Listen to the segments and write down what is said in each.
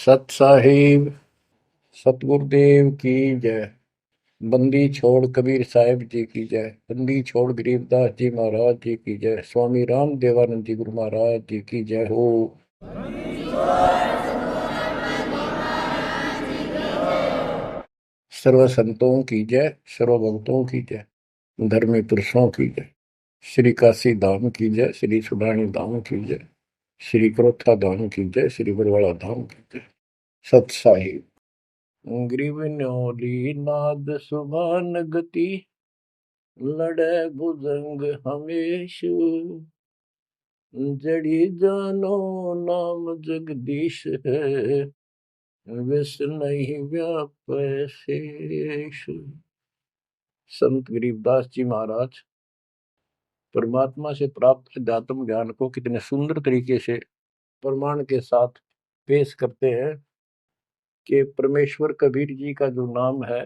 सत साहिब सतगुरुदेव की जय। बंदी छोड़ कबीर साहिब जी की जय। बंदी छोड़ गरीबदास जी महाराज जी की जय। स्वामी राम देवानंद जी गुरु महाराज जी की जय हो। सर्व संतों की जय, सर्व भक्तों की जय, धर्मी पुरुषों की जय। श्री काशी धाम की जय, श्री सुडानी धाम की जय, श्री क्रोथा धाम की जय, श्री बरवाड़ा धाम की जय। सत साहिब ग्रीवन्योली नाद सुभान गति, लड़े भुजंग हमेश, जड़ी जानो नाम जगदीश है, विष नहीं व्यापै शेष। संत गरीबदास जी महाराज परमात्मा से प्राप्त अध्यात्म ज्ञान को कितने सुंदर तरीके से प्रमाण के साथ पेश करते हैं कि परमेश्वर कबीर जी का जो नाम है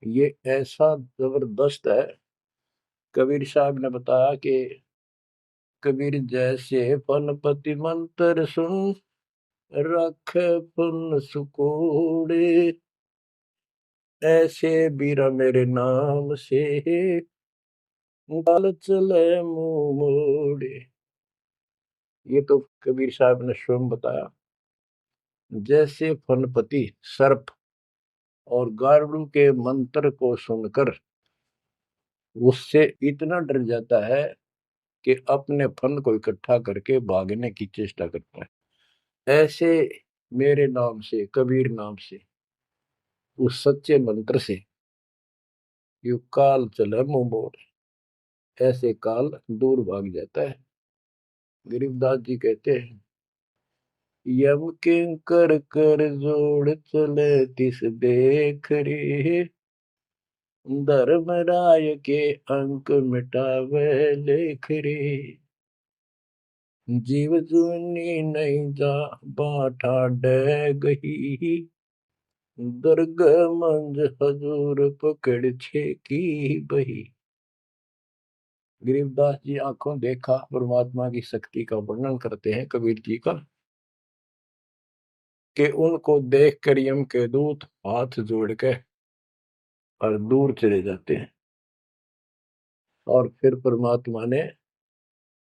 ये ऐसा जबरदस्त है। कबीर साहब ने बताया कि कबीर जैसे फनपति मंत्र सुन, रख पुन सुकोड़े, ऐसे बीरा मेरे नाम से, गाल चले मुंह मोड़े। ये तो कबीर साहब ने स्वयं बताया। जैसे फनपति सर्प और गारुड़ के मंत्र को सुनकर उससे इतना डर जाता है कि अपने फन को इकट्ठा करके भागने की चेष्टा करता है, ऐसे मेरे नाम से, कबीर नाम से, उस सच्चे मंत्र से यू काल चले मुंह मोड़, ऐसे काल दूर भाग जाता है। गरीबदास जी कहते हैं, यम किंकर कर जोड़ चले तिस देख रे, धर्मराय के अंक मिटावे लेख रे, जीव जुनी नहीं जा बाठा डे गही, दर्ग मंज हजूर पकड़ छे की बही। गरीबदास जी आंखों देखा परमात्मा की शक्ति का वर्णन करते हैं कबीर जी का, कि उनको देख कर यम के दूत हाथ जोड़ के और दूर चले जाते हैं। और फिर परमात्मा ने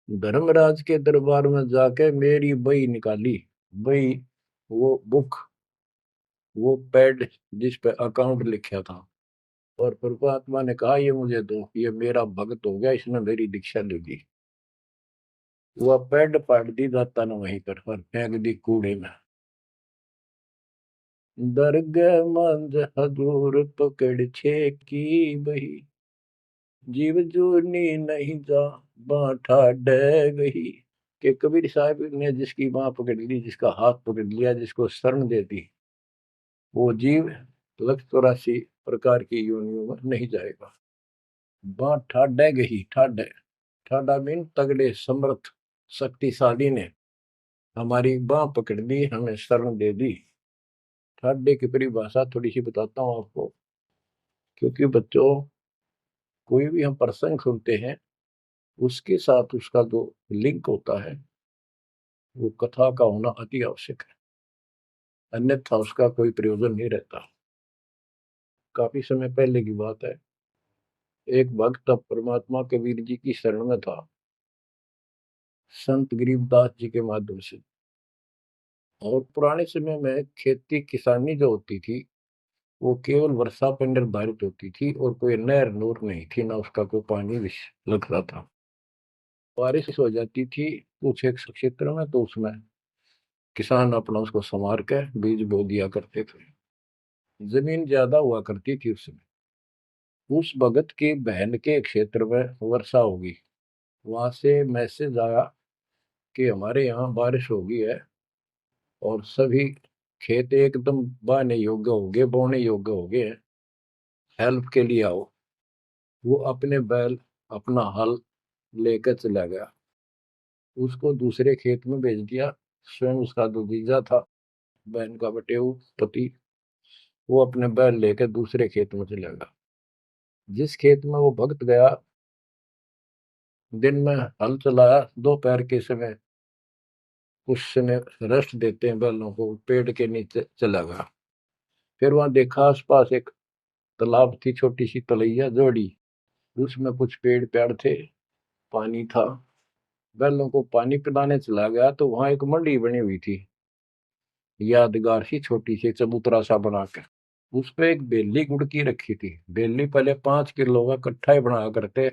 धर्मराज के दरबार में जाके मेरी बही निकाली। बही वो बुक, वो पैड जिस पे अकाउंट लिखा था, और परमात्मा ने कहा ये मुझे दो, ये मेरा भक्त हो गया, इसने मेरी दीक्षा ले ली। वह पैड पाट दी दाता ने वहीं पर और फेंक दी कूड़े में। दरगह मंज हजूर पकड़ छे की बही, जीव जोनी नहीं जा बाठा डे गही। कि कबीर साहब ने जिसकी बाह पकड़ ली, जिसका हाथ पकड़ लिया, जिसको शरण दे दी, वो जीव लख 84 प्रकार की योनियों में नहीं जाएगा। बाँ ठाडे गही, ठाडे ठाडा मीन तगड़े समर्थ शक्तिशाली ने हमारी बाह पकड़ ली, हमें शरण दे दी। ठाडे की परिभाषा थोड़ी सी बताता हूँ आपको, क्योंकि बच्चों कोई भी हम प्रसंग सुनते हैं उसके साथ उसका जो लिंक होता है वो कथा का होना अति आवश्यक है, अन्यथा उसका कोई प्रयोजन नहीं रहता। काफी समय पहले की बात है, एक भक्त अब परमात्मा कबीर जी की शरण में था संत गरीबदास जी के माध्यम से। और पुराने समय में खेती किसानी जो होती थी वो केवल वर्षा पर निर्धारित होती थी, और कोई नहर नूर नहीं थी, ना उसका कोई पानी लगता था। बारिश हो जाती थी कुछ एक क्षेत्र में तो उसमें किसान अपना उसको संवार के बीज बो दिया करते थे। जमीन ज्यादा हुआ करती थी उस समय। उस भगत की बहन के क्षेत्र में वर्षा होगी, वहां से मैसेज आया कि हमारे यहाँ बारिश होगी है और सभी खेत एकदम बाने योग्य हो गए, बोने योग्य हो गए हैं, हेल्प के लिए आओ। वो अपने बैल, अपना हल लेकर चला गया, उसको दूसरे खेत में भेज दिया। स्वयं उसका जो जीजा था, बहन का बटेऊ पति, वो अपने बैल लेकर दूसरे खेत में चला गया। जिस खेत में वो भक्त गया, दिन में हल चलाया, दोपहर के समय उसने रेस्ट देते हैं बैलों को, पेड़ के नीचे चला गया। फिर वहां देखा आसपास एक तालाब थी, छोटी सी तलैया जोड़ी, उसमें कुछ पेड़ पेड़ थे, पानी था। बैलों को पानी पिलाने चला गया तो वहां एक मंडी बनी हुई थी, यादगार सी, छोटी सी चबूतरा सा बना के। उस पे एक बेली गुड़की रखी थी। बेली पहले 5 किलो का कट्ठा ही बना करते,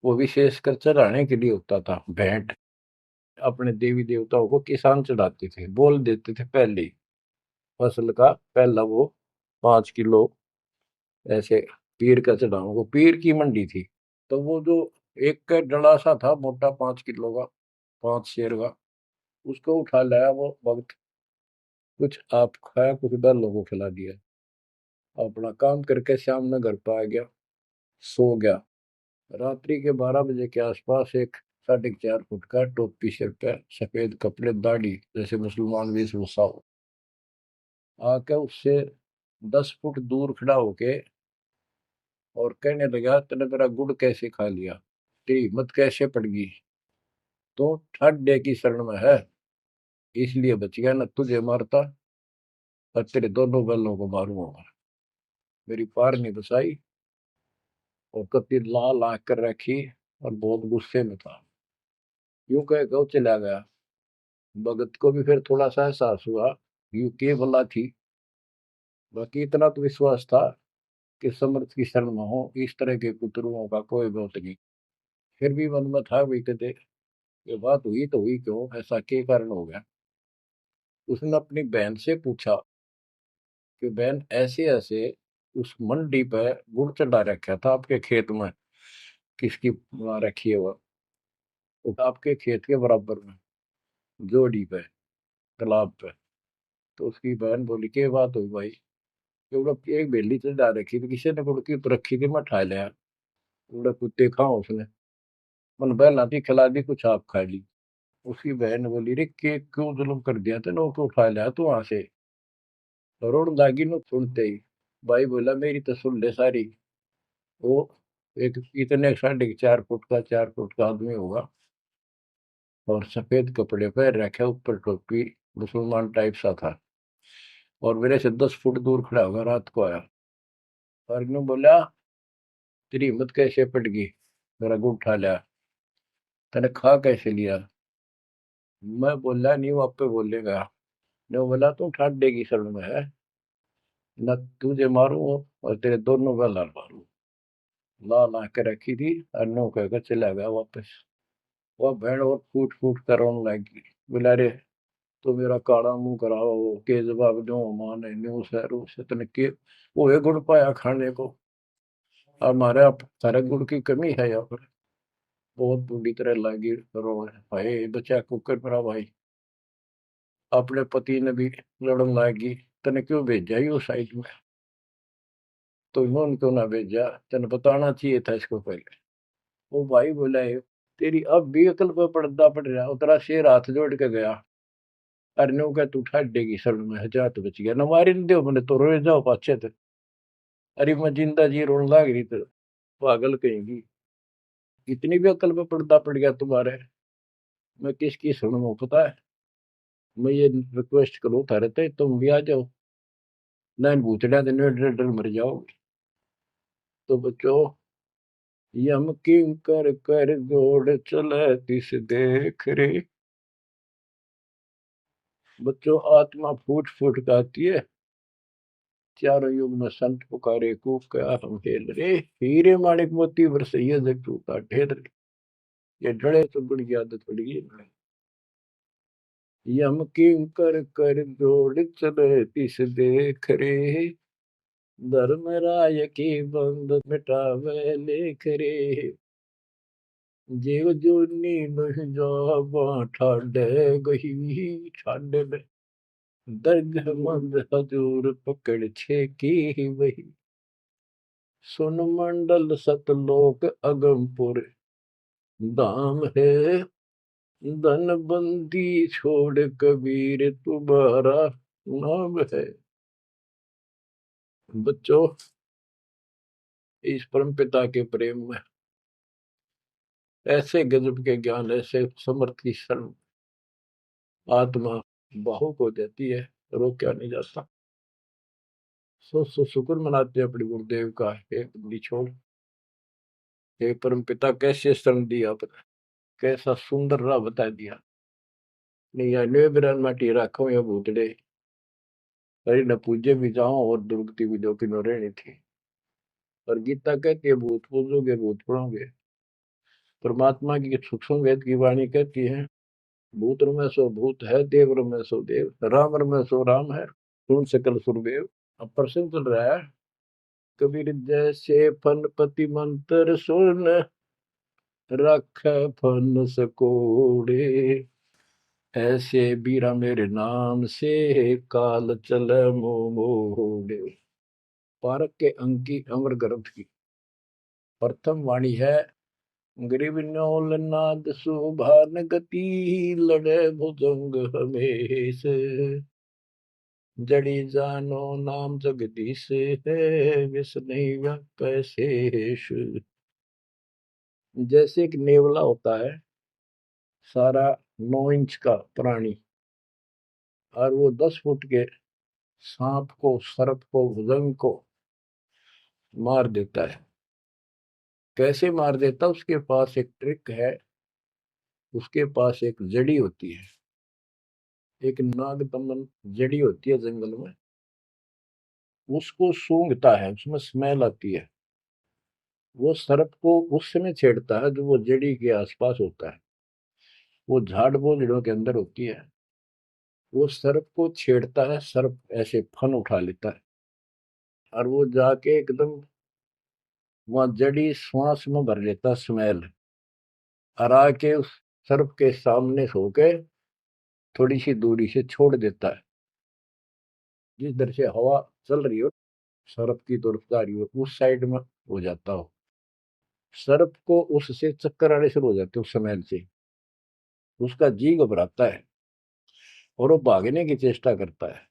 वो विशेषकर चढ़ाने के लिए होता था, भेंट। अपने देवी देवताओं को किसान चढ़ाते थे, बोल देते थे पहली फसल का पहला वो 5 किलो ऐसे पीर का चढ़ाओ, वो पीर की मंडी थी। तो वो जो एक का डला सा था मोटा, 5 किलो का, 5 शेर का, उसको उठा लाया वो भक्त। कुछ आप खाया, कुछ बैलों को खिला दिया, अपना काम करके शाम में घर पर आ गया, सो गया। रात्रि के 12 बजे के आसपास एक 4.5 फुट का, टोपी सिर पे, सफेद कपड़े, दाढ़ी, जैसे मुसलमान वेशभूषा हो, आके उससे 10 फुट दूर खड़ा होके और कहने लगा, तेने मेरा गुड़ कैसे खा लिया, तेरी हिम्मत कैसे पड़ गई, तो ठाड्डे की शरण में है, इसलिए बच गया, न तुझे मारता और तेरे दोनों बैलों को मारूंगा। मेरी पार नहीं बसाई, और कति लाल आंख कर रखी, और बहुत गुस्से में था। यूं कह के वो चला गया। भगत को भी फिर थोड़ा सा एहसास हुआ, यूं के भला थी। बाकी इतना तो विश्वास था कि समर्थ की शरण में हो, इस तरह के कुतरुओं का कोई बहुत नहीं। फिर भी मन में था, भी कहते ये बात हुई तो हुई क्यों, ऐसा के कारण हो गया। उसने अपनी बहन से पूछा कि बहन, ऐसे ऐसे उस मंडी पे गुड़ चढ़ा रखा था आपके खेत में, किसकी बना रखी है वो आपके खेत के बराबर में, जोड़ी पे, तालाब पे। तो उसकी बहन बोली, के बात हुई भाई, क्योंकि एक बेली चढ़ा रखी थी, किसी ने गुड़ की तो रखी थी, मैं ठा लिया, उड़ा कुत्ते खाओ उसने, मन बहन आती खिला दी, कुछ आप खा ली। उसकी बहन बोली, रे के क्यों जुल्म कर दिया तेने, को उठा लिया तू वहां से। रोड लागी नो सुनते ही। भाई बोला, मेरी तो सुन ले सारी। वो एक इतने 4.5 फुट का, 4 फुट का आदमी होगा, और सफेद कपड़े पहन रखे, ऊपर टोपी, मुसलमान टाइप सा था, और मेरे से 10 फुट दूर खड़ा होगा, रात को आया। और इन्होंने बोला, तेरी हिम्मत कैसे पट गई, मेरा गुड़ उठा लिया, तने खा कैसे लिया। मैं बोला, नहीं वो आप पे बोलेगा। ने बोला, तू ठाड्डे की शरण में है, न तुझे मारू और तेरे दोनों का लाल मारू। लाल आके रखी थी, और नो कहकर चला गया वापस। वह भेड़ और फूट फूट कर रोने लगी। बोला, रे तो मेरा काला मुंह कराओ, के जवाब दो, माने न्यू सहरू से तने के वो है गुड़ पाया खाने को, हमारे आप सारे गुड़ की कमी है यहाँ पर। बहुत बुरी तरह लगी रो, भाई बचा कुकर पर भाई, अपने पति ने भी लड़न लगी, तने क्यों भेजा ही उस साइड में, तो इन्होंने क्यों ना भेजा, तने बताना चाहिए था इसको पहले। वो भाई बोला, तेरी अब भी अकल पर पर्दा पड़ रहा, उतरा शेर हाथ जोड़ के गया, अरे नो का तू ठाडेगी शरण में, जा तो बच गया, न मारी न दो मैंने तो रोए जाओ पाछे थे। अरे मैं जिंदा जी रोने लग रही तो, पागल कहेंगी, इतनी भी अकल पे पर्दा पड़ गया तुम्हारे, मैं किसकी सुनूं पता है। मैं ये रिक्वेस्ट करूं थारे ते, तुम भी आ जाओ, ना भूतड़ा दिन डर डर मर जाओगे। तो बच्चों, यम किंकर कर जोड़ चले तिस देख रे। बच्चों, आत्मा फूट फूट गाती है, चारों युग में संत पुकारे, कूक क्या हम हेल रे, हीरे माणिक मोती बरसैया जग टूटा ढेर रे। ये डरे तो बड़ी आदत पड़ गई है। यम किंकर कर जोड़ चले तिस देख रे, धर्म राय की बंद मिटावे लेख रे। जीव जूनी नहीं जावा ठाडे गही, ठाडे में दर्द मंद हजूर पकड़ छे की वही। सुन मंडल सतलोक अगमपुर धाम है, धन बंदी छोड़ कबीर तुम्हारा नाम है। बच्चों, इस परम पिता के प्रेम में ऐसे गजब के ज्ञान, ऐसे समर्थ की शरण, आत्मा भावुक हो जाती है, रोका नहीं जाता। सो शुक्र मनाते हैं अपने गुरुदेव का, हे बंदी छोड़, हे परम पिता कैसे शरण दिया आपने, कैसा सुंदर राह बता दिया। नहीं अन्य बिरान माटी राखो या भूतड़े, अरे न पूजे भी जाओ और दुर्गति भी जो कि न रहनी थी। और गीता कहती है भूत पूजोगे भूत पढ़ोगे। परमात्मा की सूक्ष्म वेद की वाणी कहती है, भूत में सो भूत है, देव में सो देव, राम में सो राम है, सुन सकल सुरदेव। अब प्रश्न चल रहा है, कबीर जैसे फनपति मंत्र सुन, रख फन सकोड़े, ऐसे बीरा मेरे नाम से, काल चल मोड़े। पारक के अंक की अमर ग्रंथ की प्रथम वाणी है, ग्रीव न्योल नाद सुभान गति, लड़े भुजंग हमेश, जड़ी जानो नाम जगदीश है, विष नहीं व्यापै शेष। जैसे एक नेवला होता है, सारा 9 इंच का प्राणी, और वो 10 फुट के सांप को, सर्प को, भुजंग को मार देता है। कैसे मार देता, उसके पास एक ट्रिक है। उसके पास एक जड़ी होती है, एक नागदमन जड़ी होती है जंगल में, उसको सूंघता है, उसमें स्मेल आती है। वो सर्प को उस समय छेड़ता है जो वो जड़ी के आसपास होता है, वो झाड़ बोझड़ों के अंदर होती है। वो सर्प को छेड़ता है, सर्प ऐसे फन उठा लेता है, और वो जाके एकदम वहां जड़ी श्वास में भर लेता स्मेल, और आके उस सर्प के सामने सो के थोड़ी सी दूरी से छोड़ देता है। जिस दर से हवा चल रही हो, सर्प की तरफ जा रही हो, उस साइड में हो जाता हो। सर्प को उससे चक्कर आने शुरू हो जाते उस स्मेल से, उसका जी घबराता है और वो भागने की चेष्टा करता है।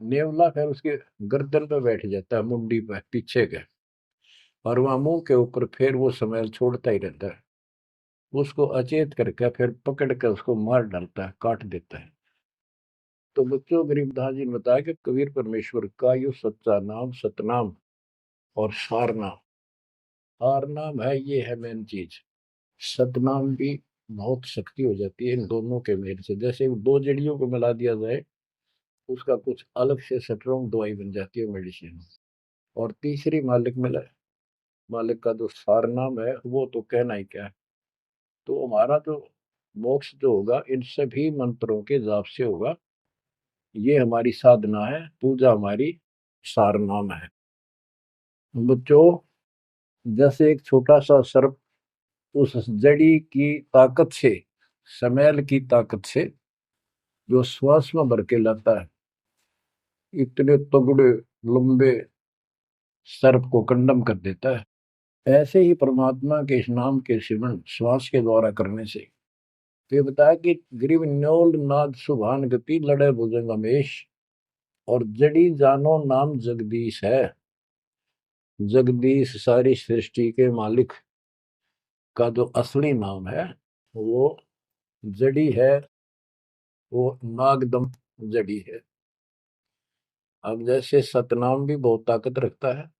नेवला फिर उसके गर्दन पे बैठ जाता है, मुंडी पे पीछे के, और वहां मुंह के ऊपर फिर वो स्मेल छोड़ता ही रहता है। उसको अचेत करके फिर पकड़ कर उसको मार डालता है, काट देता है। तो बच्चों, गरीबदास जी ने बताया कि कबीर परमेश्वर का यो सच्चा नाम सतनाम और सार नाम। सार नाम है, ये है मेन चीज। सतनाम भी बहुत शक्ति हो जाती है इन दोनों के मेल से। जैसे दो जड़ियों को मिला दिया जाए, उसका कुछ अलग से स्ट्रॉन्ग दवाई बन जाती है, मेडिसिन। और तीसरी मालिक मिला, मालिक का जो सार नाम है, वो तो कहना ही क्या है। तो हमारा जो मोक्ष जो होगा इन सभी मंत्रों के जाप से होगा। ये हमारी साधना है, पूजा हमारी सार नाम है। बच्चों, जैसे एक छोटा सा सर्प उस जड़ी की ताकत से, स्मेल की ताकत से जो श्वास में भर के लाता है, इतने तगड़े लंबे सर्प को कंडम कर देता है। ऐसे ही परमात्मा के इस नाम के सिमरन श्वास के द्वारा करने से, तो ये बताया कि ग्रीव न्योल नाद सुभान गति, लड़े भुजंग हमेश, और जड़ी जानो नाम जगदीश है। जगदीश सारी सृष्टि के मालिक का जो असली नाम है, वो जड़ी है, वो नागदम जड़ी है। अब जैसे सतनाम भी बहुत ताकत रखता है,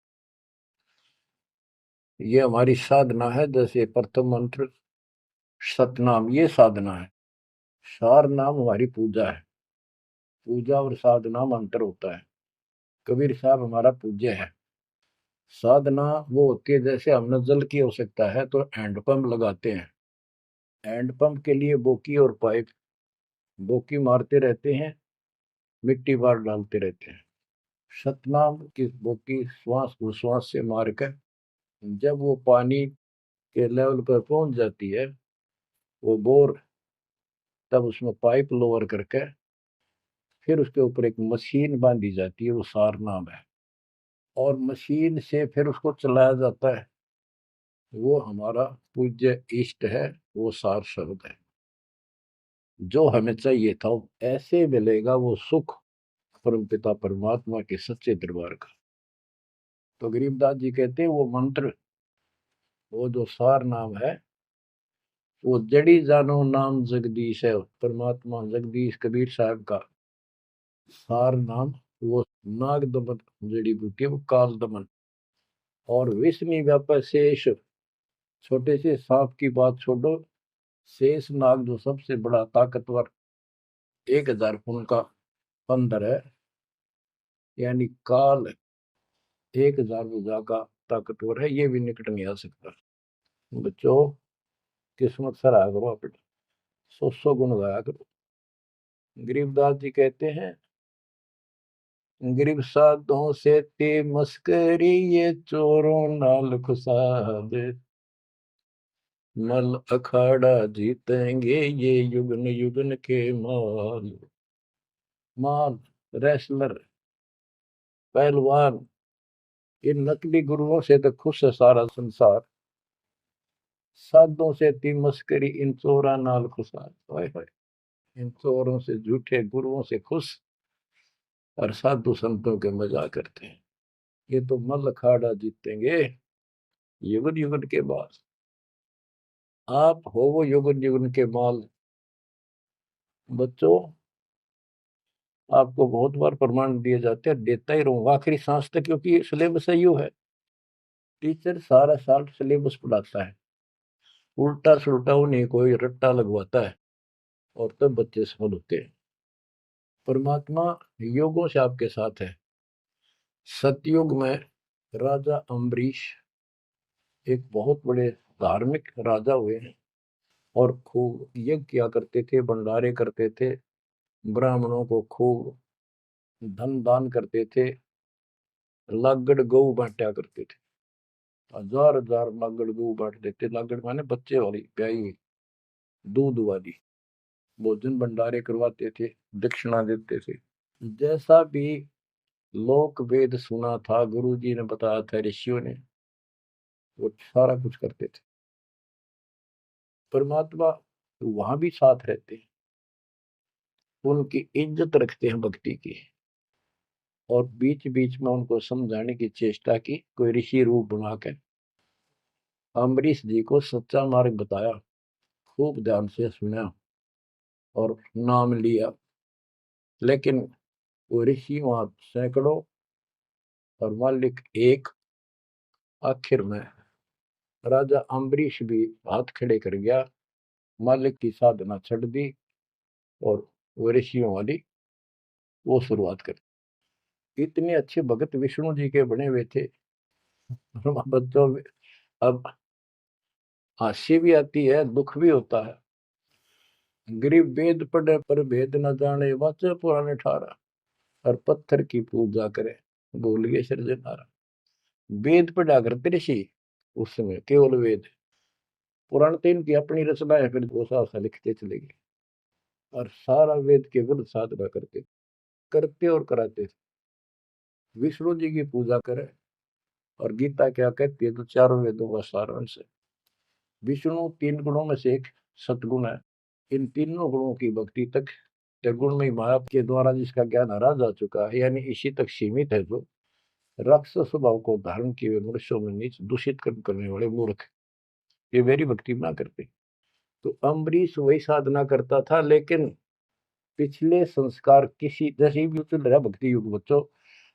ये हमारी साधना है। जैसे प्रथम मंत्र सतनाम, ये साधना है। सार नाम हमारी पूजा है। पूजा और साधना में अंतर होता है। कबीर साहब हमारा पूज्य है। साधना वो होती है, जैसे हमने जल की आवश्यकता है तो हैंडपंप लगाते हैं। हैंडपंप के लिए बोकी और पाइप, बोकी मारते रहते हैं, मिट्टी बार डालते रहते हैं। सतनाम की बोकी श्वास उश्वास से मारकर जब वो पानी के लेवल पर पहुंच जाती है, वो बोर, तब उसमें पाइप लोअर करके फिर उसके ऊपर एक मशीन बांधी जाती है, वो सार नाम है। और मशीन से फिर उसको चलाया जाता है। वो हमारा पूज्य इष्ट है, वो सार शब्द है। जो हमें चाहिए था ऐसे मिलेगा वो सुख, परमपिता परमात्मा के सच्चे दरबार का। तो गरीबदास जी कहते हैं वो मंत्र, वो जो सार नाम है, वो जड़ी जानो नाम जगदीश है, परमात्मा जगदीश कबीर साहब का सार नाम। वो नाग दमन जड़ी बूटी है, वो काल दमन। और विष्णु व्यापक शेष, छोटे से सांप की बात छोड़ो, शेष नाग जो सबसे बड़ा ताकतवर 1000 फुट का बंदर है, यानी काल 1000 भुजा का ताकतवर है, ये भी निकट नहीं आ सकता। बच्चों, किस्मत सराहा करो अपने, 100 गुण गाया करो। गरीबदास जी कहते हैं, गरीब साधों से ते मस्करी, ये चोरों नाल खुशाद, मल अखाड़ा जीतेंगे ये युगन युगन के माल। माल, रेसलर, पहलवान, इन नकली गुरुओं से तो खुश है सारा संसार, साधों से ती मस्करी, इन चोरा नाल खुशाद। हाय हाय, इन चोरों से, झूठे गुरुओं से खुश, और साधु संतों के मजाक करते हैं। ये तो मल अखाड़ा जीतेंगे युगन युगन के बाद। आप हो वो युगन युगन के माल। बच्चों, आपको बहुत बार प्रमाण दिए जाते हैं, देता ही रहूंगा आखिरी सांस तक, क्योंकि सिलेबस यू है। टीचर सारा साल सिलेबस पढ़ाता है, उल्टा सुल्टा उन्हें कोई रट्टा लगवाता है, और तब बच्चे सफल होते हैं। परमात्मा योगों से आपके साथ है। सतयुग में राजा अम्बरीश एक बहुत बड़े धार्मिक राजा हुए हैं, और खूब यज्ञ किया करते थे, भंडारे करते थे, ब्राह्मणों को खूब धन दान करते थे, लागड़ गऊ बांटा करते थे, 1000 लागड़ गऊ बांट देते। लागड़ माने बच्चे वाली, ब्याई हुई, दूध वाली। भोजन भंडारे करवाते थे, दक्षिणा देते थे। जैसा भी लोक वेद सुना था, गुरु जी ने बताया था, ऋषियों ने, वो सारा कुछ करते थे। परमात्मा वहां भी साथ रहते हैं, उनकी इज्जत रखते हैं भक्ति की, और बीच बीच में उनको समझाने की चेष्टा की, कोई ऋषि रूप बनाकर अम्बरीश जी को सच्चा मार्ग बताया, खूब ध्यान से सुना और नाम लिया। लेकिन वो ऋषि वहां सैकड़ों और मालिक एक। आखिर में राजा अम्बरीश भी हाथ खड़े कर गया, मालिक की साधना छड़ दी, और वो ऋषियों वाली वो शुरुआत कर। इतने अच्छे भगत विष्णु जी के बने हुए थे। बच्चों, अब हंसी भी आती है, दुख भी होता है। गरीब वेद पढ़े पर भेद न जाने, वाचे पुराने ठारा, और पत्थर की पूजा करे, भूल गए सृजनहारा। वेद पढ़ा करते ऋषि उस समय, केवल वेद। पुराण तो इनकी अपनी रचना है, फिर वो सा लिखते चले गए, और सारा वेद के विरुद्ध साधना करते करते और कराते थे। विष्णु जी की पूजा करे, और गीता क्या कहती है, तो चारों वेदों का सारांश है। विष्णु 3 गुणों में से एक सतगुण है। इन तीनों गुणों की भक्ति तक गुण में माया के द्वारा जिसका ज्ञान हरा जा चुका है, यानी इसी तक सीमित है, जो राक्षस स्वभाव को धारण किए हुए मनुष्यों में नीच दूषित कर्म करने वाले मूर्ख, ये मेरी भक्ति ना करते। तो अम्बरीश वही साधना करता था, लेकिन पिछले संस्कार किसी, जैसे भी चल रहा भक्ति युग बच्चों,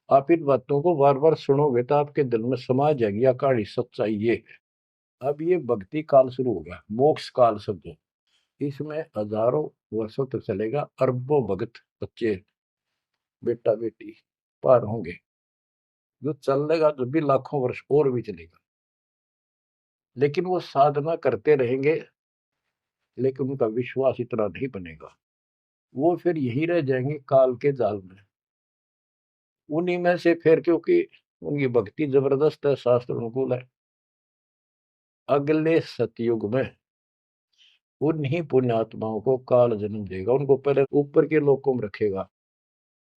आप इन बातों को बार बार सुनोगे तो आपके दिल में समा जाएगी अकाड़ी सच्चाई ये है। अब ये भक्ति काल शुरू हो गया, मोक्ष काल समझो। इसमें हजारों वर्षों तक चलेगा, अरबों भगत बच्चे बेटा बेटी पार होंगे, जो चलेगा जो भी लाखों वर्ष और भी चलेगा। लेकिन वो साधना करते रहेंगे, लेकिन उनका विश्वास इतना नहीं बनेगा, वो फिर यही रह जाएंगे काल के जाल में। उन्हीं में से फिर, क्योंकि उनकी भक्ति जबरदस्त है, शास्त्र अनुकूल है, अगले सतयुग में उन्हीं पुण्यात्माओं को काल जन्म देगा, उनको पहले ऊपर के लोकों में रखेगा।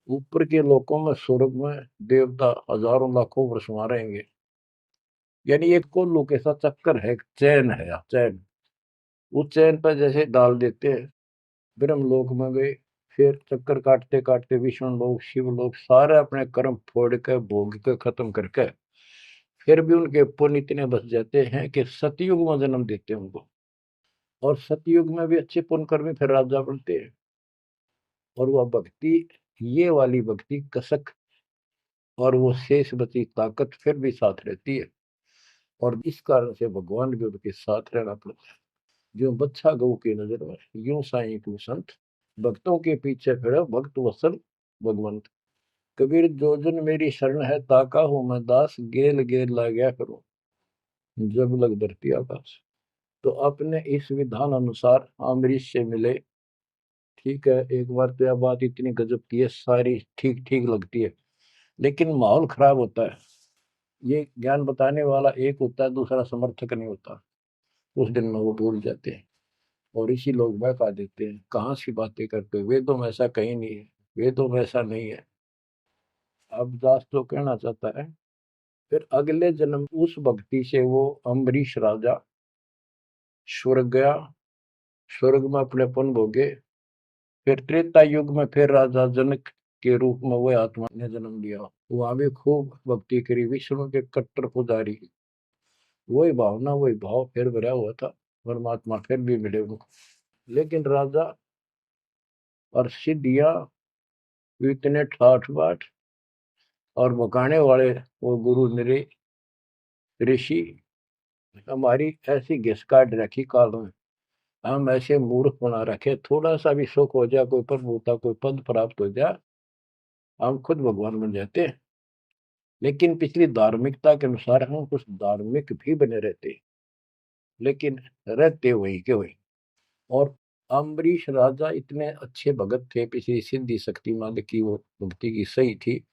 ऊपर के लोकों में, स्वर्ग में देवता हजारों लाखों वर्ष वहां रहेंगे। यानी एक कोल्लू के साथ चक्कर है, चैन है, चैन। उस चैन पर जैसे डाल देते हैं, ब्रह्म लोक में गए, फिर चक्कर काटते काटते विष्णु लोक, शिव लोक, सारे अपने कर्म फोड़ के भोग के खत्म करके, फिर भी उनके पुण्य इतने बच जाते हैं कि सतयुग में जन्म देते हैं उनको। और सतयुग में भी अच्छे पुण्य कर्मी फिर राजा बनते हैं। और वह भक्ति, ये वाली भक्ति कसक और वो शेष बची ताकत फिर भी साथ रहती है। और इस कारण से भगवान भी उनके साथ रहना पड़ता है। जो बच्चा गऊ की नजर में, यूं साईं को संत, भक्तों के पीछे फिर भक्त वत्सल भगवंत। कबीर जो जन मेरी शरण है, ताका हूं मैं दास, गेल गेल ला गया करो जब लग धरती आकाश। तो अपने इस विधान अनुसार अम्बरीश से मिले। ठीक है, एक बार तो यह बात इतनी गजब की है, सारी ठीक ठीक लगती है, लेकिन माहौल खराब होता है। ये ज्ञान बताने वाला एक होता है, दूसरा समर्थक नहीं होता। उस दिन में वो भूल जाते हैं और इसी लोग बहका देते हैं, कहाँ सी बातें करते हो, वेदों में ऐसा कहीं नहीं है, वेदों में ऐसा नहीं है। अब दास तो कहना चाहता है, फिर अगले जन्म उस भक्ति से वो अम्बरीश राजा स्वर्ग गया, स्वर्ग में अपनेपन भोगे। फिर त्रेता युग में फिर राजा जनक के रूप में वह आत्मा ने जन्म लिया। वहां भी खूब भक्ति करी, विष्णु के कट्टर पुजारी। वही भावना वही भाव फिर भरा हुआ था, परमात्मा फिर भी मिले उनको। लेकिन राजा और सिद्धियां इतने ठाठ बाट और बकाने वाले वो गुरु निरे ऋषि हमारी ऐसी घिस काट रखी काल में, हम ऐसे मूर्ख बना रखे, थोड़ा सा भी सुख हो जाए, कोई प्रभुता कोई पद प्राप्त हो जाए, हम खुद भगवान बन जाते हैं। लेकिन पिछली धार्मिकता के अनुसार हम कुछ धार्मिक भी बने रहते, लेकिन रहते वही के वही। और अम्बरीश राजा इतने अच्छे भगत थे, पिछली सिद्धि शक्तिमान की वो भक्ति की सही थी।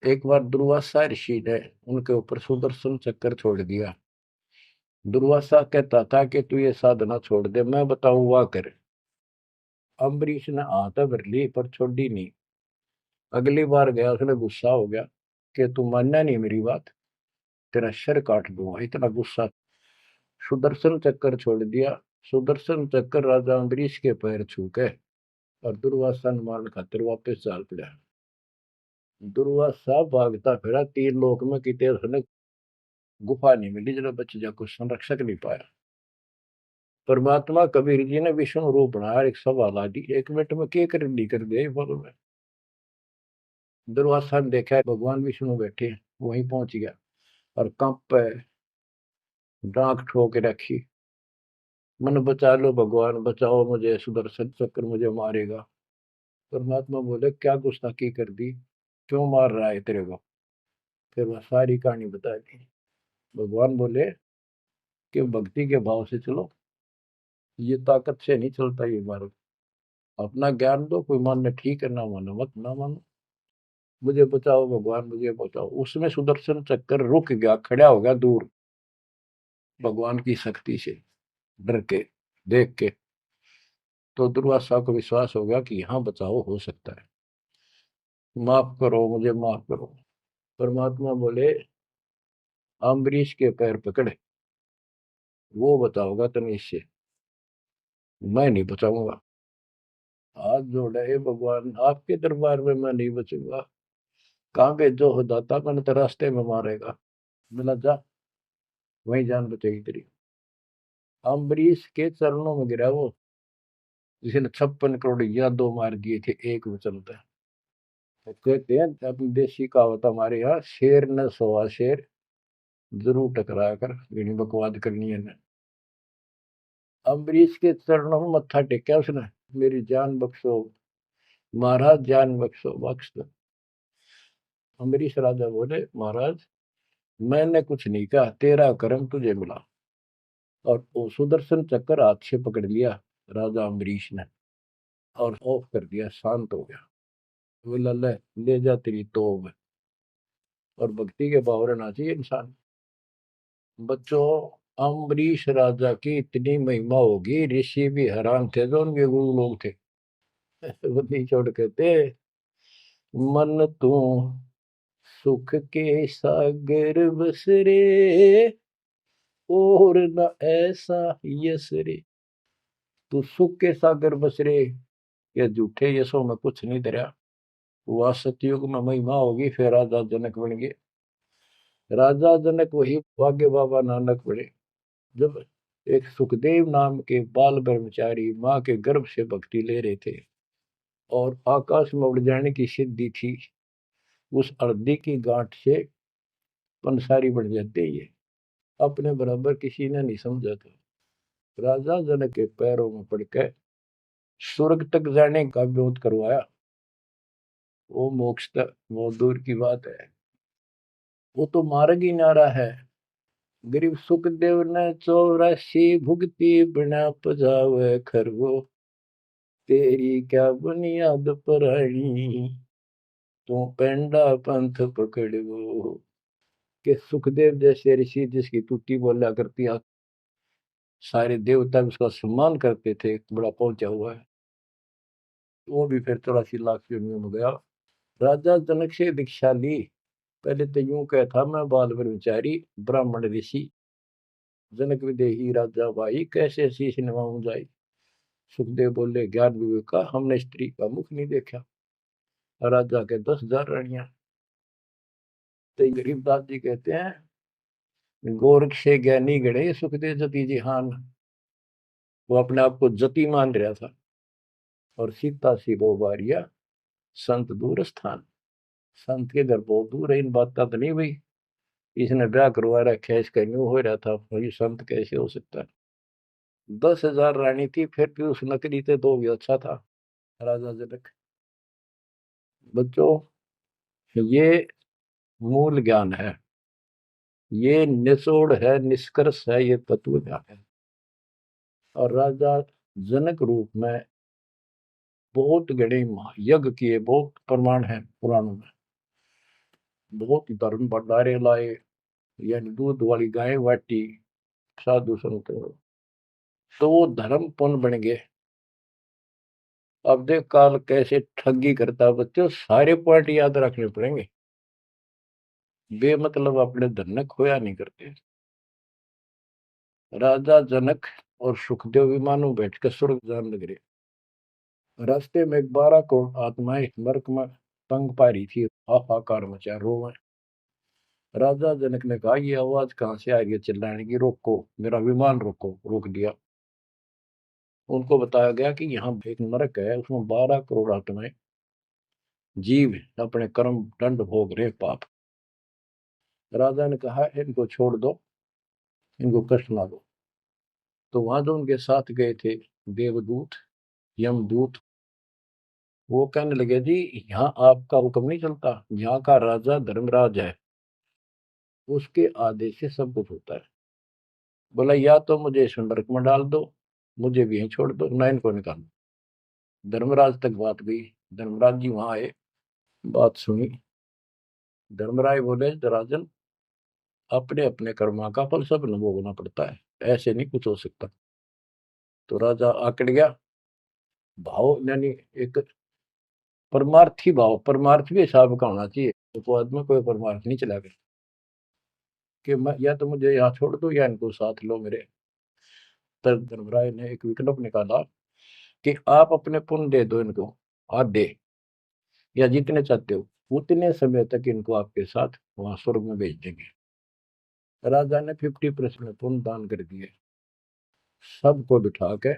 एक बार दुर्वासा ऋषि ने उनके ऊपर सुदर्शन चक्कर छोड़ दिया। दुर्वासा कहता था कि तू ये साधना छोड़ दे, मैं बताऊं वाह कर। अम्बरीश ने हाथ भर ली पर छोड़ी नहीं। अगली बार गया, उसने गुस्सा हो गया कि तू मानना नहीं मेरी बात, तेरा सिर काट दूंगा, इतना गुस्सा। सुदर्शन चक्कर छोड़ दिया। सुदर्शन चक्कर राजा अम्बरीश के पैर छू के और दुर्वासा ने मारने खातिर वापस चाल पड़ा। दुर्वासा भागता फिरा तीन लोक में, कितने उसने गुफा नहीं मिली जरा बच जा, कुछ संरक्षक नहीं पाया। परमात्मा कबीर जी ने विष्णु रूप बनाया, एक सवाल आ दी, एक मिनट में क्या कर दी कर दिया बोलो में। दुर्वासा ने देखा भगवान विष्णु बैठे, वहीं पहुंच गया और कंप पे डांक ठोक रखी, मन बचा लो भगवान, बचाओ मुझे, सुदर्शन चक्र मुझे मारेगा। परमात्मा बोले क्या गुस्ताखी कर दी, क्यों मार रहा है तेरे को। फिर वह सारी कहानी बता दी। भगवान बोले कि भक्ति के भाव से चलो, ये ताकत से नहीं चलता ये मार्ग। अपना ज्ञान दो, कोई मानने ठीक है, ना मानो मत ना मानो, मुझे बचाओ भगवान मुझे बचाओ। उसमें सुदर्शन चक्कर रुक गया, खड़ा हो गया दूर, भगवान की शक्ति से डर के देख के। तो दुर्वासा को विश्वास हो गया कि यहाँ बचाओ हो सकता है, माफ करो मुझे माफ करो। परमात्मा बोले अम्बरीश के पैर पकड़े, वो बचाओगा तुम्हें इससे, मैं नहीं बचाऊंगा। हाथ जोड़े, हे भगवान आपके दरबार में मैं नहीं बचूंगा, कहाँ भेजो हो दाता, मैंने तो रास्ते में मारेगा। मिला जा, वही जान बचेगी तेरी। अम्बरीश के चरणों में गिरा वो, जिसने 56 करोड़ यादव मार दिए थे एक वचन पे। तो कहते हैं अपनी देसी कहावत हमारे यहाँ, शेर न सोआ शेर, जरूर टकराया कर, यही बकवाद करनी है ना। अम्बरीश के चरणों में मत्था टेका उसने, मेरी जान बख्शो महाराज, जान बख्शो बख्श दो। अम्बरीश राजा बोले महाराज मैंने कुछ नहीं कहा, तेरा कर्म तुझे मिला। और वो सुदर्शन चक्कर हाथ से पकड़ लिया राजा अम्बरीश ने और ऑफ कर दिया, शांत हो गया। बोला ले जा तेरी तोब। और भक्ति के भाव रहना चाहिए इंसान। बच्चों, अम्बरीश राजा की इतनी महिमा होगी, ऋषि भी हैरान थे जो उनके गुरु लोग थे। वो नहीं छोड़ कहते, मन तू सुख के सागर बस रे, और न ऐसा यस रे। तू सुख के सागर बस रे, ये झूठे यशों में कुछ नहीं धरा। वह सतयुग में महिमा होगी, फिर राजा जनक बन गए। राजा जनक वही भाग्य बाबा नानक बने। जब एक सुखदेव नाम के बाल ब्रह्मचारी माँ के गर्भ से भक्ति ले रहे थे और आकाश में उड़ जाने की सिद्धि थी। उस अर्धी की गांठ से पंसारी बढ़ जाते ये अपने बराबर किसी ने नहीं समझा था। राजा जनक के पैरों में पड़कर स्वर्ग तक जाने का विरोध करवाया। वो मोक्ष तक वो दूर की बात है, वो तो मार्ग ही नारा है। गरीब सुखदेव ने 84 भुगती बिना पजावे खरगो, तेरी क्या बुनियाद परानी, तू पेंडा पंथ पकड़ो। के सुखदेव जैसे ऋषि जिसकी टूटी बोला करती सारे देवता उसका सम्मान करते थे, बड़ा पहुंचा हुआ है, वो भी फिर 84 लाख योनियों में गया। राजा जनक से दीक्षा ली। पहले तो यूं कहता मैं बाल ब्रह्मचारी ब्राह्मण ऋषि, जनक विदेही राजा भाई कैसे शीश नवाऊं जाई। सुखदेव बोले ज्ञान विवेक का हमने स्त्री का मुख नहीं देखा। राजा के 10,000 रानियां। तो गरीबदास जी कहते हैं गोरख से ज्ञानी गणे सुखदेव जति जिहान। वो अपने आप को जति मान रहा था। और सीता सी वो बारिया संत दूर स्थान। संत के घर बहुत दूर है, इन बात का तो नहीं भाई इसने ब्याह करवा रखा है, इसका न्यू हो रहा था, ये संत कैसे हो सकता है। 10,000 रानी थी, फिर भी उस नकली थे दो भी अच्छा था राजा जनक। बच्चों ये मूल ज्ञान है, ये निचोड़ है, निष्कर्ष है, ये तत्व ज्ञान है। और राजा जनक रूप में बहुत गणे यज्ञ किए, बहुत प्रमाण है पुराणों में। बहुत धर्म भंडारे लाए, यानी दूध वाली गाय बाटी साधु संत, तो वो धर्म पुण्य बन गए। अब देख काल कैसे ठगी करता बच्चों, सारे पॉइंट याद रखने पड़ेंगे, बेमतलब अपने धन ने खोया नहीं करते। राजा जनक और सुखदेव विमानों बैठकर स्वर्ग जान लग रहे। रास्ते में 12 करोड़ आत्माएं नरक में तंग पा रही थी, हाहाकार मचा रोवे। राजा जनक ने कहा ये आवाज कहां से आ रही है चिल्लाने की, रोको मेरा विमान रोको। रोक दिया। उनको बताया गया कि यहाँ एक नरक है, उसमें 12 करोड़ आत्माएं जीव अपने कर्म दंड भोग रहे पाप। राजा ने कहा इनको छोड़ दो, इनको कष्ट ना दो। तो वहां जो उनके साथ गए थे देवदूत यमदूत, वो कहने लगे जी यहाँ आपका हुक्म नहीं चलता, यहाँ का राजा धर्मराज है, उसके आदेश से सब कुछ होता है। बोला या तो मुझे इस नरक में डाल दो, मुझे भी यहीं छोड़ दो, ना इनको निकाल दो। धर्मराज तक बात गई। धर्मराज जी वहां आए, बात सुनी। धर्मराज बोले राजन अपने अपने कर्मा का फल सब न भोगना पड़ता है, ऐसे नहीं कुछ हो सकता। तो राजा आकड़ गया। भाव यानी एक परमार्थी भाव, परमार्थ भी हिसाब का होना चाहिए, तो आदमी कोई परमार्थ नहीं चला गया कि मैं या तो मुझे यहाँ छोड़ दो या इनको साथ लो मेरे। तब धर्मराय ने एक विकल्प निकाला कि आप अपने पुण्य दे दो इनको, आधे या जितने चाहते हो उतने समय तक इनको आपके साथ वहां स्वर्ग में भेज देंगे। राजा ने 50% पुण्य दान कर दिए। सबको बिठा के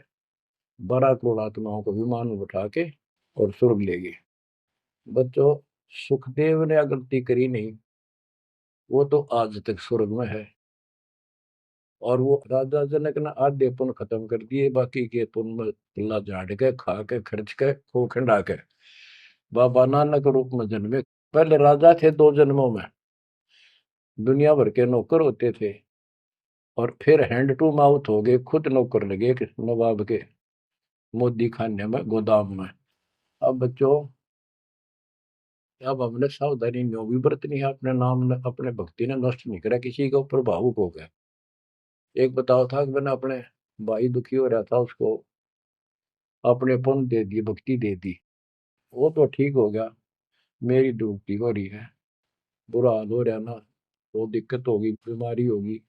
12 करोड़ आत्माओं को विमान में बिठा के और स्वर्ग ले गए। बच्चों सुखदेव ने गलती करी नहीं, वो तो आज तक स्वर्ग में है। और वो राजा जनक ने आधे पुण्य खत्म कर दिए, बाकी के पुण्य में झाड़ के खा के खर्च के खो खंडा के बाबा नानक रूप में जन्मे। पहले राजा थे 2 जन्मों में, दुनिया भर के नौकर होते थे, और फिर हैंड टू माउथ हो गए, खुद नौकर लगे नवाब के मोदी खाने में गोदाम में। अब बच्चों अब हमने सावधानी न्यों भी बरतनी है, अपने नाम ने अपने भक्ति ने नष्ट नहीं करा, किसी के ऊपर भावुक हो गया। एक बताओ था कि मैंने अपने भाई दुखी हो रहा था, उसको अपने पुण्य दे दिए, भक्ति दे दी, वो तो ठीक हो गया, मेरी डूबती हो रही है, बुरा हाल हो रहा ना, वो दिक्कत होगी, बीमारी होगी,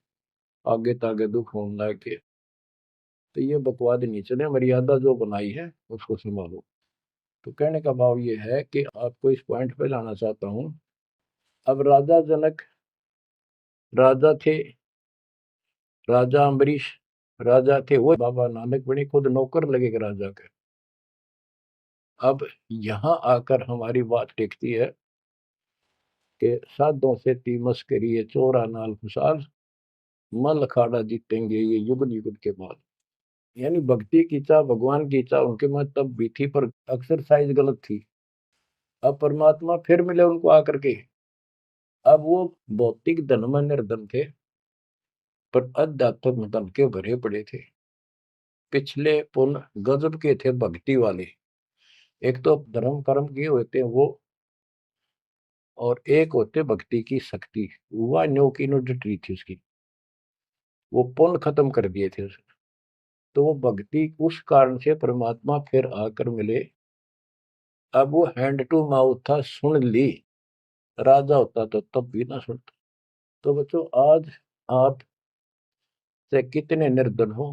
आगे तागे दुख होने लग के। तो ये बकवाद नहीं चले, मर्यादा जो बनाई है उसको संभालो। तो कहने का भाव ये है कि आपको इस पॉइंट पे लाना चाहता हूँ। अब राजा जनक राजा थे, राजा अम्बरीश राजा थे वो बाबा नानक बने, खुद नौकर लगे राजा के। अब यहाँ आकर हमारी बात टिकती है कि साधों से ती मस्करी चोरा नाल खुशाल, मल अखाड़ा जीतेंगे ये युग युग के बाद। यानी भक्ति की चाह, भगवान की चाह उनके में तब भी थी, पर एक्सरसाइज गलत थी। अब परमात्मा फिर मिले उनको आकर के। अब वो भौतिक धन में निर्धन थे, पर अध्यात्म धन के भरे पड़े थे। पिछले पुण्य गजब के थे भक्ति वाले। एक तो धर्म कर्म किए होते हैं वो, और एक होते भक्ति की शक्ति। वह न्यो की नो डटी थी उसकी, वो पुण्य खत्म कर दिए थे उसने। तो वो भक्ति उस कारण से परमात्मा फिर आकर मिले। अब वो हैंड टू माउथ था, सुन ली। राजा होता तो तब भी ना सुनता। तो बच्चों, आज आप से कितने निर्धन हो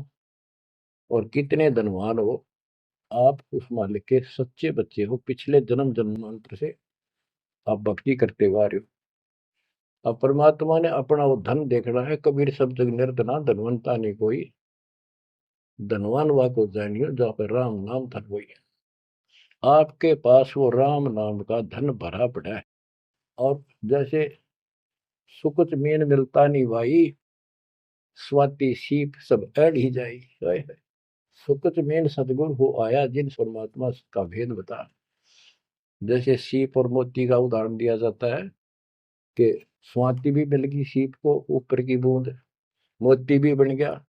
और कितने धनवान हो, आप उस मालिक के सच्चे बच्चे हो। पिछले जन्म जन्मांतर से आप भक्ति करते हुए आ रहे हो। अब परमात्मा ने अपना वो धन देखना है। कबीर सब जग निर्धना धनवंता नहीं कोई, धनवान वा को जानियो जहाँ पर राम नाम धन वही है। आपके पास वो राम नाम का धन भरा पड़ा है। और जैसे सुकुच मीन मिलता नहीं भाई, स्वाति सीप सब अड़ ही जाई। सुकुच मीन सतगुरु हो आया, जिन परमात्मा का भेद बता। जैसे सीप और मोती का उदाहरण दिया जाता है कि स्वाति भी मिल गई सीप को, ऊपर की बूंद, मोती भी बन गया।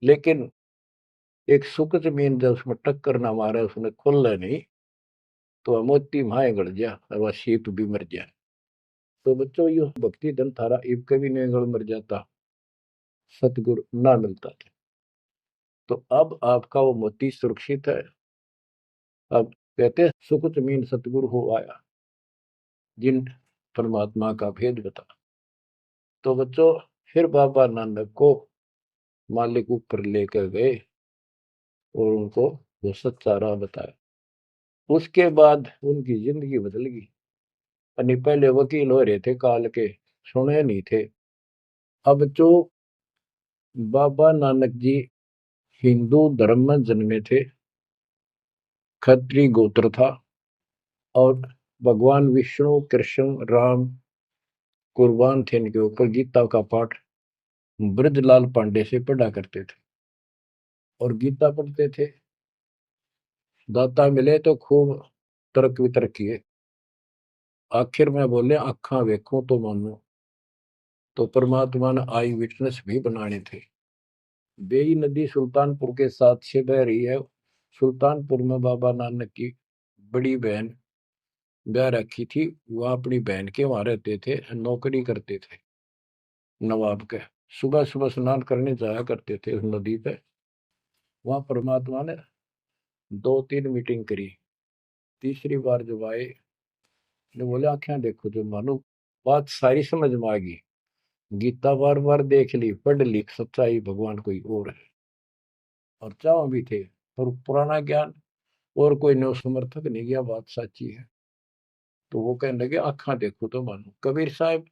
लेकिन एक सुकुच मीन जब उसमें टक्कर ना मारे, उसने खुल नहीं, तो वह मोती माए गड़ गया और वह सीप भी मर गया। तो बच्चों, ये भक्ति धन थारा इब कभी नहीं गड़ मर जाता, सतगुरु ना मिलता था। तो अब आपका वो मोती सुरक्षित है। अब कहते सुकुच मीन सतगुरु हो आया, जिन परमात्मा का भेद बता। तो बच्चों, फिर बाबा नानक को मालिक ऊपर लेकर गए और उनको वो सच्चा राह बताया। उसके बाद उनकी जिंदगी बदल गई। यानी पहले वकील हो रहे थे काल के, सुने नहीं थे। अब जो बाबा नानक जी हिंदू धर्म में जन्मे थे, खत्री गोत्र था, और भगवान विष्णु कृष्ण राम कुर्बान थे इनके ऊपर। गीता का पाठ ब्रजलाल पांडे से पढ़ा करते थे और गीता पढ़ते थे। दाता मिले तो खूब तर्क वितर्क किए। आखिर में बोले अखा वेखूं तो मानो। तो परमात्मा ने आई विटनेस भी बनाने थे। बेई नदी सुल्तानपुर के साथ से बह रही है। सुल्तानपुर में बाबा नानक की बड़ी बहन ब्याह रखी थी। वह अपनी बहन के वहां रहते थे, नौकरी करते थे नवाब के। सुबह सुबह स्नान करने जाया करते थे उस नदी पे। वहां परमात्मा ने 2-3 मीटिंग करी। तीसरी बार जब आए, ने बोले आंखें देखो जो मानो। बात सारी समझ में आ गई। गीता बार बार देख ली, पढ़ ली, सच्चाई भगवान कोई और है। और चाव भी थे, पर पुराना ज्ञान और कोई नो समर्थक नहीं गया, बात सच्ची है। तो वो कहने लगे आंखा देखो तो मानो। कबीर साहब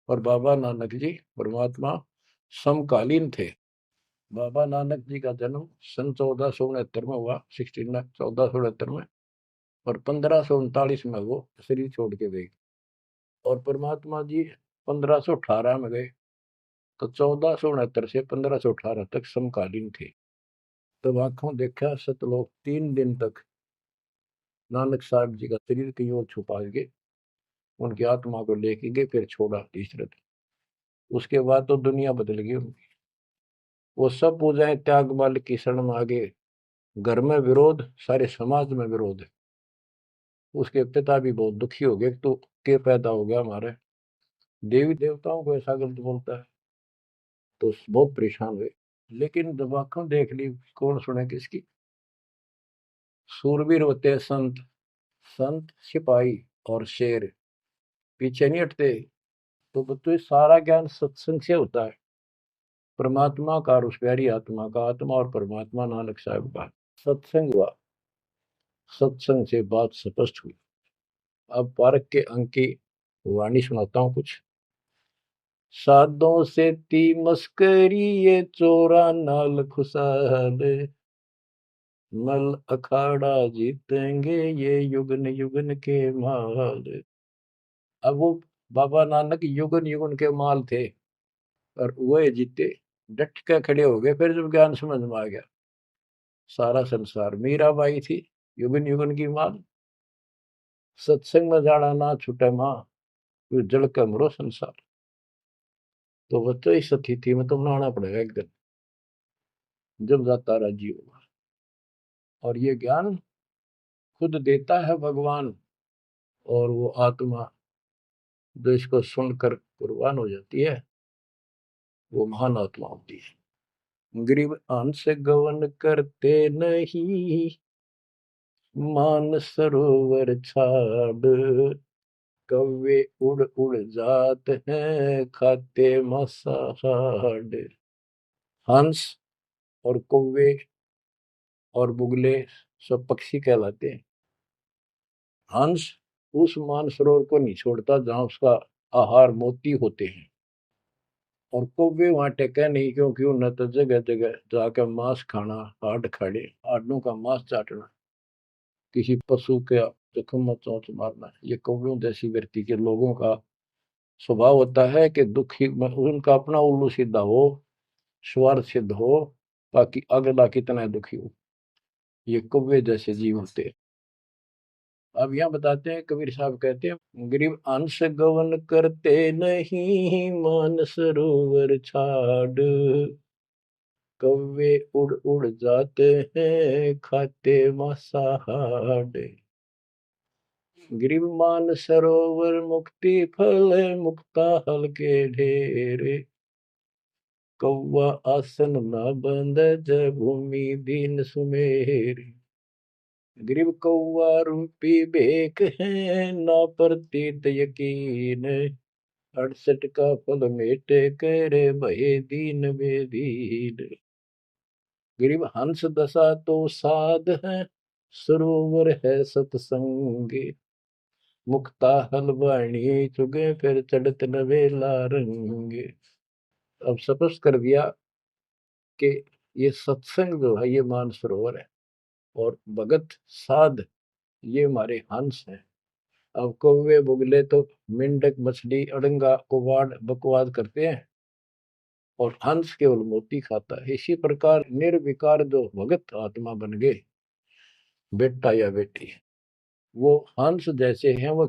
और बाबा नानक जी परमात्मा समकालीन थे। बाबा नानक जी का जन्म सन 1469 में हुआ, 1469 में। और 1539 में वो शरीर छोड़ के गए। और परमात्मा जी 1518 में गए। तो 1469 से 1518 तक समकालीन थे। तब आंखों देखा सतलोक 3 दिन तक नानक साहब जी का शरीर कहीं और छुपा के उनकी आत्मा को लेके गए, फिर छोड़ा तीसरे दिन। उसके बाद तो दुनिया बदल गई उनकी। वो सब पूजाएं त्याग माल की शरण में आ गए। घर में विरोध, सारे समाज में विरोध है। उसके पिता भी बहुत दुखी हो गए, तो के पैदा हो गया हमारे, देवी देवताओं को ऐसा गलत बोलता है। तो बहुत परेशान हुए। लेकिन जब आंखों देख ली, कौन सुने किसकी। सूरवीर होते हैं संत, संत सिपाही और शेर पीछे नहीं हटते। तो बच्चों, सारा ज्ञान सत्संग से होता है। परमात्मा का और उस प्यारी आत्मा का, आत्मा और परमात्मा नानक साहब का सत्संग हुआ। सत्संग से बात स्पष्ट हुई। अब पारक के अंक की वाणी सुनाता हूँ कुछ। साधों से ती मस्करी ये चोरा नाल खुशाल, मल अखाड़ा जीतेंगे ये युगन युगन के माल। अब वो बाबा नानक युगन युगन के माल थे और वह जीते, डट के खड़े हो गए। फिर जब ज्ञान समझ में आ गया, सारा संसार मीराबाई थी युगन युगन की माल। सत्संग में जाना ना छूटे माँ, फिर जल के मरो संसार। तो बच्चों इस स्थिति में तुम नहाना पड़ेगा एक दिन, जब जाता राजी होगा। और ये ज्ञान खुद देता है भगवान, और वो आत्मा जो इसको सुनकर कुर्बान हो जाती है, वो महान आत्मा होती है। गरीब अंश गवन करते नहीं, मान सरोवर छाड़, कौवे उड़ उड़ जात हैं खाते मसाहाड़। हंस और कौवे और बुगले सब पक्षी कहलाते हैं। हंस उस मानसरोवर को नहीं छोड़ता जहां उसका आहार मोती होते हैं, और कौवे वहां टेके नहीं, क्योंकि उन्हें तो जगह जगह जाकर मांस खाना, हाड खाड़े हाडों का मांस चाटना, किसी पशु के जख्म में चोंच मारना, ये कौवे जैसी व्यक्ति के लोगों का स्वभाव होता है कि दुखी उनका अपना उल्लू सीधा हो, स्वार्थ सिद्ध हो, ताकि अगला कितना दुखी हो। ये कौवे जैसे जीव होते हैं। अब यहाँ बताते हैं, कबीर साहब कहते हैं, गरीब अंश गवन करते नहीं, मान सरोवर छाड़, कौवे उड़ उड़ जाते हैं खाते मांसाहाड़। गरीब मान सरोवर मुक्ति फल, मुक्ता हल के ढेरे, कौवा आसन न बंद जब भूमि दीन सुमेरी। गरीब कौवा रूपी बेक है, ना प्रतीत यकीन, 68 का फल मेटे करे भये दीन बेदीन। गरीब हंस दशा तो साध है, सरोवर है सतसंगे, मुक्ता हलवाणी चुगे फिर चढ़त नवेला रंगे। अब स्पष्ट कर दिया कि ये सत्संग जो है ये मानसरोवर है, और भगत साध ये हमारे हंस हैं। अब कौवे बुगले तो मेंढक मछली अड़ंगा कुवाड़ बकवाद करते हैं, और हंस केवल मोती खाता है। इसी प्रकार निर्विकार जो भगत आत्मा बन गए, बेटा या बेटी, वो हंस जैसे हैं, वो